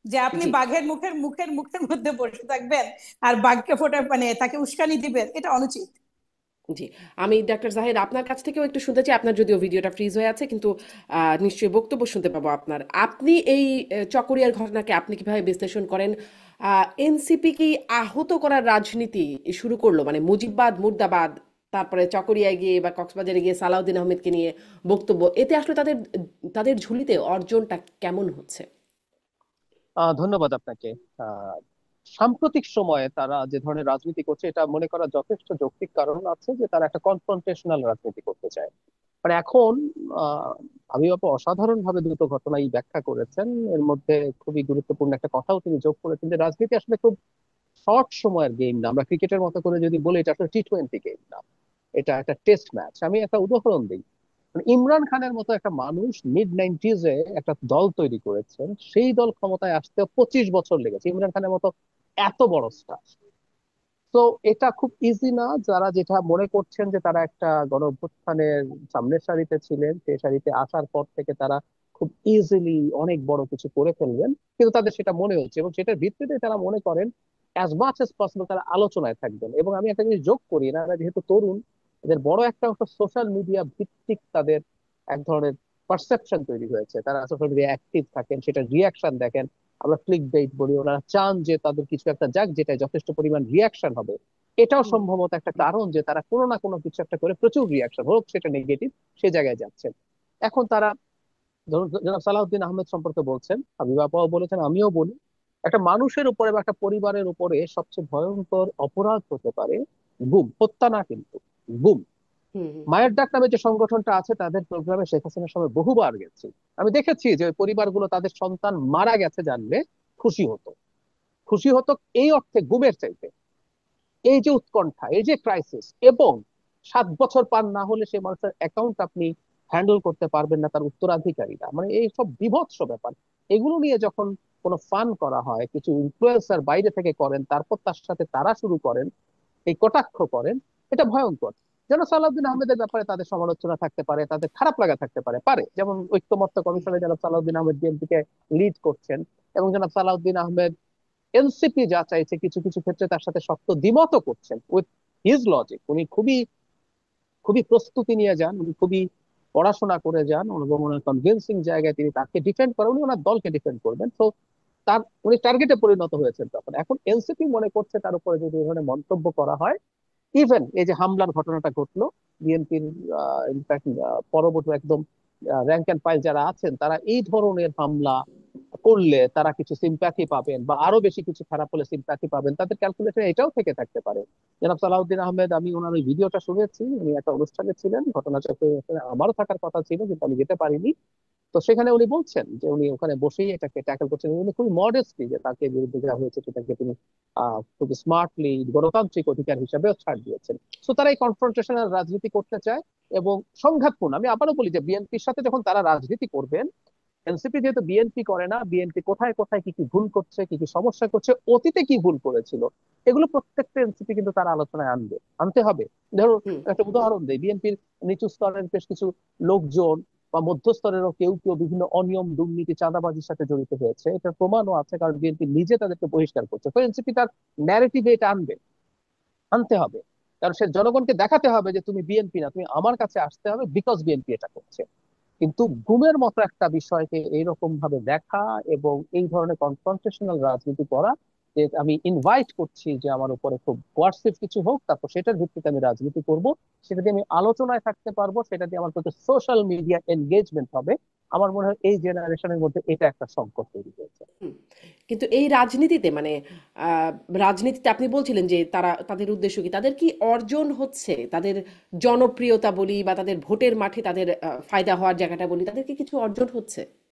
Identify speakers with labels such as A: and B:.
A: যে আপনি
B: জি,
A: বাঘের মুখের মুখের মুখের মধ্যে বসে থাকবেন আর বাঘকে ফোটা মানে তাকে উস্কানি দিবেন, এটা অনুচিত।
B: জি। আমি ডাক্তার জাহিদ আপনার কাছ থেকেও একটু শুনতে চাই। আপনার যদিও ভিডিওটা ফ্রিজ হয়ে আছে, কিন্তু নিশ্চয়ই বক্তব্য শুনতে পাবো আপনার। আপনি এই চকরিয়ার ঘটনাকে আপনি কিভাবে বিশ্লেষণ করেন? এনসিপি কি আহত করার রাজনীতি শুরু করলো? মানে মুজিববাদ, মুর্দাবাদ, তারপরে চকরিয়ায় গিয়ে বা কক্সবাজারে গিয়ে সালাউদ্দিন আহমেদকে নিয়ে বক্তব্য, এতে আসলে তাদের তাদের ঝুলিতে অর্জনটা কেমন হচ্ছে?
C: ধন্যবাদ আপনাকে। আহ, সাম্প্রতিক সময়ে তারা যে ধরনের রাজনীতি করছে এটা মনে করা যথেষ্ট যৌক্তিক কারণ আছে যে তারা একটা কনফ্রন্টেশনাল রাজনীতি করতে চায়। মানে এখন আহ আমি বাবু অসাধারণ ভাবে দুটো ঘটনাই ব্যাখ্যা করেছেন। এর মধ্যে খুবই গুরুত্বপূর্ণ একটা কথাও তিনি যোগ করেছেন যে রাজনীতি আসলে খুব শর্ট সময়ের গেম না। আমরা ক্রিকেটের মতো করে যদি বলি এটা আসলে টি-20 গেম না, এটা একটা টেস্ট ম্যাচ। আমি একটা উদাহরণ দিই। মানে ইমরান খানের মতো একটা মানুষ মিড 90s একটা দল তৈরি করেছেন, সেই দল ক্ষমতায় আসতে 25 বছর লেগেছে। ইমরান খানের মতো এত বড় স্টার। তো এটা খুব ইজি না। যারা যেটা মনে করছেন যে তারা একটা গণ অভ্যুত্থানের সামনের সারিতে ছিলেন, সেই সারিতে আসার পর থেকে তারা খুব ইজিলি অনেক বড় কিছু করে ফেলবেন, কিন্তু তাদের সেটা মনে হচ্ছে এবং সেটার ভিত্তিতে তারা মনে করেন অ্যাজ মাচ এস পসিবল তারা আলোচনায় থাকবেন। এবং আমি একটা জিনিস যোগ করি, এনারা যেহেতু তরুণ, এদের বড় একটা অংশ সোশ্যাল মিডিয়া ভিত্তিক তাদের এক ধরনের পারসেপশন তৈরি হয়েছে। তারা সোশ্যাল মিডিয়া অ্যাক্টিভ থাকেন, সেটা রিয়াকশন দেখেন। আমরা ক্লিক বেইট বলি, ওনারা চান যে তাদের কিছু একটা যাক যেটা যথেষ্ট পরিমাণ রিয়াকশন হবে। এটাও
B: হুম।
C: সম্ভবত একটা কারণ যে তারা কোনো না কোনো কিছু একটা করে প্রচুর রিয়াকশন হোক সেটা নেগেটিভ, সে জায়গায় যাচ্ছেন। এখন তারা ধরুন জনাব সালাউদ্দিন আহমেদ সম্পর্কে বলছেন, হাবিব আপাও বলেছেন, আমিও বলি, একটা মানুষের উপরে বা একটা পরিবারের উপরে সবচেয়ে ভয়ঙ্কর অপরাধ হতে পারে গুম, হত্যা না কিন্তু গুম।
B: হুম। হুম।
C: মায়ের ডাক নামে যে সংগঠনটা আছে তাদের প্রোগ্রামে শেখ হাসিনার সময় বহুবার গেছি। আমি দেখেছি যে ওই পরিবারগুলো তাদের সন্তান মারা গেছে জানলে খুশি হতো। খুশি হতো এই অর্থে গুমের চাইতে। এই যে উৎকণ্ঠা, এই যে ক্রাইসিস, এবং 7 বছর পার না হলে সেই মানুষের অ্যাকাউন্ট আপনি হ্যান্ডেল করতে পারবেন না তার উত্তরাধিকারীরা, মানে এই সব বিভৎস ব্যাপার। এগুলো নিয়ে যখন কোনো ফান করা হয়, কিছু ইনফ্লুয়েন্সার বাইরে থেকে করেন, তারপর তার সাথে তারা শুরু করেন এই কটাক্ষ করেন, এটা ভয়ঙ্কর। যেন সালাউদ্দিন আহমেদের ব্যাপারে তাদের সমালোচনা থাকতে পারে, তাদের খারাপ লাগা থাকতে পারে পারে যেমন ঐক্যমত্য কমিশনে জনাব সালাউদ্দিন আহমেদ বিএনপিকে লিড করছেন, এবং জনাব সালাউদ্দিন আহমেদ এনসিপি যা চাইছে কিছু কিছু ক্ষেত্রে তার সাথে শক্ত দ্বিমতও করছেন উইথ হিজ লজিক। উনি খুবই খুবই প্রস্তুতি নিয়ে যান, উনি খুবই পড়াশোনা করে যান এবং ওনার কনভিন্সিং জায়গায় তিনি তাকে ডিফেন্ড করেন, উনি ওনার দলকে ডিফেন্ড করবেন। তো তার উনি টার্গেটে পরিণত হয়েছেন তখন। এখন এনসিপি মনে করছে তার উপরে যদি এই ধরনের মন্তব্য করা হয়, ইভেন এই যে হামলার ঘটনাটা ঘটলো বিএনপির ইনফ্যাক্ট পরবর্তী একদম র্যাঙ্ক এন্ড ফাইল যারা আছেন তারা এই ধরনের হামলা করলে তারা কিছু সিম্প্যাথি পাবেন বা আরো বেশি কিছু খারাপ হলে সিম্প্যাথি পাবেন, তাদের ক্যালকুলেশন এটাও থেকে থাকতে পারে। জনাব সালাউদ্দিন আহমেদ, আমি ওনার ওই ভিডিওটা শুনেছি, উনি একটা অনুষ্ঠানে ছিলেন, ঘটনাচক্রে আমারও থাকার কথা ছিল কিন্তু আমি যেতে পারিনি। তো সেখানে উনি বলছেন যে উনি ওখানে বসেই এটাকে ট্যাকল করছেন। উনি খুবই মডেস্টলি যে তাকে বিরুদ্ধে যা হয়েছে সেটাকে তিনি খুব স্মার্টলি গণতান্ত্রিক অধিকার হিসাবে ছাড় দিয়েছেন। তো তারা এই কনফ্রন্টেশনাল রাজনীতি করতে চায় এবং সংঘাতপূর্ণ। আমি আবারও বলি যে বিএনপির সাথে যখন তারা রাজনীতি করবেন, এনসিপি যেহেতু বিএনপি করে না, বিএনপি কোথায় কোথায় কি কি ভুল করছে, কি কি সমস্যা করছে, অতীতে কি ভুল করেছিল, এগুলো প্রত্যেকটা এনসিপি কিন্তু তারা আলোচনায় আনবে, আনতে হবে। ধরো
B: হুম।
C: একটা উদাহরণ দেই, বিএনপির নিচু স্তরের বেশ কিছু লোকজন বা মধ্যস্তরেরও কেউ কেউ বিভিন্ন অনিয়ম, দুর্নীতি, চাঁদাবাজির সাথে জড়িত হয়েছে, এটার প্রমাণও আছে, কারণ বিএনপি নিজে তাদেরকে বহিষ্কার করছে। তো এনসিপি তার ন্যারেটিভে এটা আনবে, আনতে হবে। কারণ সে জনগণকে দেখাতে হবে যে তুমি বিএনপি না, তুমি আমার কাছে আসতে হবে বিকজ বিএনপি এটা করছে। কিন্তু ঘুমের মতো একটা বিষয়কে এইরকম ভাবে দেখা এবং এই ধরনের কনফ্রন্টেশনাল রাজনীতি করা, যে আমি ইনভাইট করছি যে আমার উপরে খুব কোয়ার্সিভ কিছু হোক, তারপর সেটার ভিত্তিতে আমি রাজনীতি করব, সেটা দিয়ে আমি আলোচনায় থাকতে পারবো, সেটা দিয়ে আমার প্রতি সোশ্যাল মিডিয়া এনগেজমেন্ট হবে। আমার মনে হয় এই জেনারেশনের মধ্যে এটা একটা সংকট তৈরি হয়েছে।
B: হুম। কিন্তু এই রাজনীতিতে মানে আহ, রাজনীতিতে আপনি বলছিলেন যে তারা তাদের উদ্দেশ্য কি, তাদের কি অর্জন হচ্ছে, তাদের জনপ্রিয়তা বলি বা তাদের ভোটের মাঠে তাদের ফায়দা হওয়ার জায়গাটা বলি, তাদের কি কিছু অর্জন হচ্ছে?